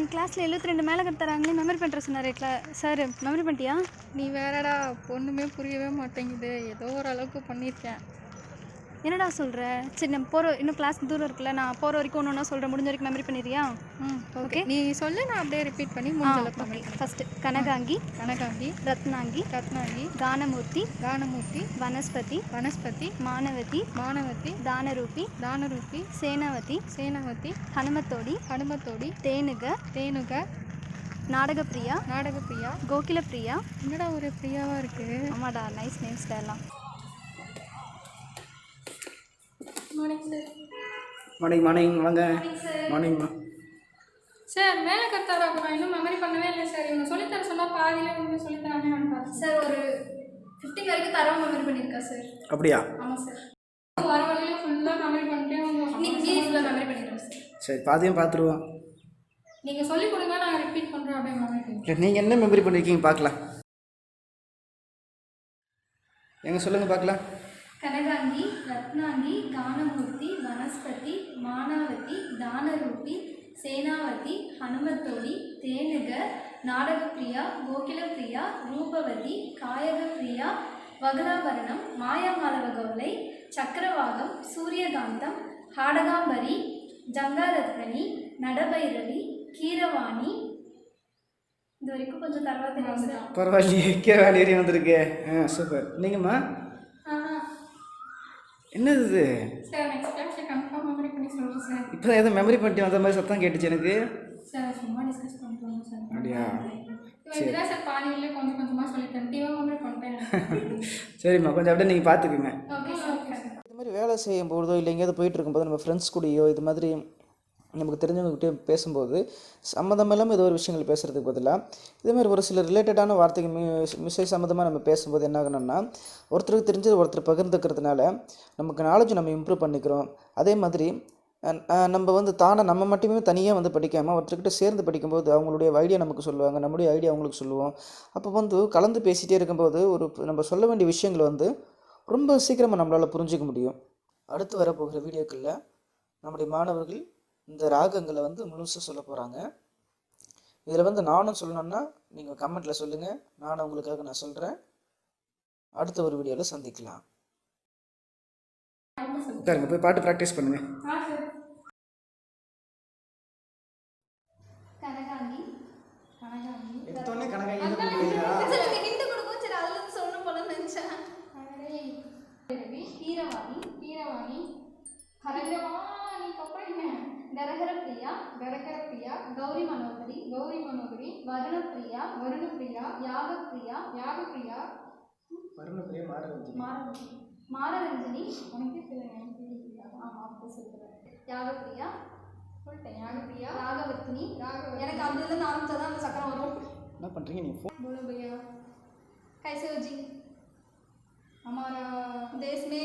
நீ கிளாஸில் 72 மேலே தராங்களே மெமரி பண்ணுற சொன்னார் சார் மெமரி பண்ணிட்டியா? நீ வேறடா, ஒன்றுமே புரியவே மாட்டேங்குது. ஏதோ ஓரளவுக்கு பண்ணியிருக்கேன். என்னடா சொல்கிற? சரி நம்ம போகிற இன்னும் கிளாஸ் தூரம் இருக்குல்ல, நான் போகிற வரைக்கும் ஒன்று ஒன்றா சொல்கிறேன். முடிஞ்ச வரைக்கும் மெமரி பண்ணிடுறியா? ஓகே. நீ சொல்லு, நான் அப்படியே ரிப்பீட் பண்ணி முடிஞ்சளவுக்கு ஓகே. ஃபஸ்ட்டு கனகாங்கி, ரத்னாங்கி, தானமூர்த்தி, வனஸ்பதி, மானவதி, தானரூபி, சேனாவதி, ஹனுமத்தோடி, தேனுக, நாடகப்பிரியா, கோகிலப்பிரியா. என்னடா ஒரு பிரியாவாக இருக்குது? ஆமாடா, நைஸ் நேம்ஸ்டா எல்லாம். மார்னிங் வாங்க. மார்னிங்மா சார். மேலே கத்தாரா, நான் இன்னும் மெமரி பண்ணவே இல்லை சார். இவங்க சொல்லித்தர சொன்னால் பாதியில் இவங்க சொல்லித்தராமே வந்துட்டார் சார். ஒரு 15 வரைக்கும் தரவும் மெமரி பண்ணியிருக்கா சார். அப்படியா? ஆமாம் சார். வர வழியில் ஃபுல்லாக மெமரி பண்ணிட்டே நீங்கள் ஃபுல்லாக மெமரி பண்ணிடுறோம் சார். சரி, பாதியும் பார்த்துருவோம். நீங்கள் சொல்லிக் கொடுங்க, நான் ரிப்பீட் பண்ணுறேன். அப்படியே மெமரி பண்ணி. நீங்கள் என்ன மெமரி பண்ணியிருக்கீங்க பார்க்கலாம். எங்கே சொல்லுங்கள் பார்க்கலாம். கனகாங்கி, ரத்னாங்கி, தானமூர்த்தி, வனஸ்பதி, மானாவதி, தானரூபி, சேனாவதி, ஹனுமத்தோடி, தேனுக, நாடகப்பிரியா, கோகிலப்பிரியா, ரூபவதி, காயகப்பிரியா, வகுலாபரணம், மாயாமாலவகோலை, சக்கரவாகம், சூரியகாந்தம், ஹாடகாம்பரி, ஜங்காரத்னி, நடபைரவி, கீரவாணி. இது வரைக்கும் கொஞ்சம் தரவா. பரவாயில்லையே, கீரவாணி வந்திருக்கு. சூப்பர். நீங்கம்மா என்னது இது? சார் நெக்ஸ்ட் கிளாஸில் கன்ஃபார்ம் மெமரி பண்ணி சொல்கிறேன் சார். இப்போ தான் ஏதோ மெமரி பண்ணிட்டு வந்த மாதிரி சத்தம் கேட்டுச்சு எனக்கு. சார் சும்மா டிஸ்கஸ் பண்ணுறோம் சார். அப்படியா? இதுதான் சார் பாதியிலே கொஞ்சம் கொஞ்சமாக சொல்லிட்டேன். டீவாக மெமரி பண்ணிட்டேன். சரிம்மா, கொஞ்சம் அப்படியே நீங்கள் பார்த்துக்குங்க. Okay sir. இது மாதிரி வேலை செய்யும்போதோ இல்லை எங்கேயாவது போயிட்டு இருக்கும்போது நம்ம ஃப்ரெண்ட்ஸ் கூடயோ இது மாதிரி நமக்கு தெரிஞ்சவங்ககிட்டே பேசும்போது சம்மந்தம் இல்லாமல் ஏதோ ஒரு விஷயங்கள் பேசுகிறதுக்கு பதிலாக இதேமாதிரி ஒரு சில ரிலேட்டடான வார்த்தைகள் மிஸ்ஸை சம்மந்தமாக நம்ம பேசும்போது என்ன ஆகணும்னா, ஒருத்தருக்கு தெரிஞ்சது ஒருத்தர் பகிர்ந்துக்கிறதுனால நமக்கு நாலேஜ் நம்ம இம்ப்ரூவ் பண்ணிக்கிறோம். அதே மாதிரி நம்ம தானே நம்ம மட்டுமே தனியாக படிக்காமல் ஒருத்தர்கிட்ட சேர்ந்து படிக்கும்போது அவங்களுடைய ஐடியா நமக்கு சொல்லுவாங்க, நம்முடைய ஐடியா அவங்களுக்கு சொல்லுவோம். அப்போ கலந்து பேசிகிட்டே இருக்கும்போது நம்ம சொல்ல வேண்டிய விஷயங்கள் ரொம்ப சீக்கிரமாக நம்மளால் புரிஞ்சிக்க முடியும். அடுத்து வரப்போகிற வீடியோக்களில் நம்முடைய மாணவர்கள் இந்த ராகங்களை முழுசாக சொல்ல போகிறாங்க. இதில் நானும் சொல்லணுன்னா நீங்கள் கமெண்ட்டில் சொல்லுங்கள், நானும் உங்களுக்காக நான் சொல்கிறேன். அடுத்த ஒரு வீடியோவில் சந்திக்கலாம். உட்காருங்க, போய் பாட்டு ப்ராக்டிஸ் பண்ணுங்க. கனகாங்கி, எடுத்தோடனே கீரவாணி, கரகரப்பிரியா, கௌரி மனோகரி, வருணப்பிரியா, யாகப்பிரியா, மாரரஞ்சனி, யாகப்பிரியா, ராகவர்த்தினி. எனக்கு அதுலேருந்து ஆரம்பிச்சாதான் அந்த சக்கரம் வரும். என்ன பண்ணுறீங்க நீங்கள்? बोलो भैया, कैसे हो जी? हमारा देश में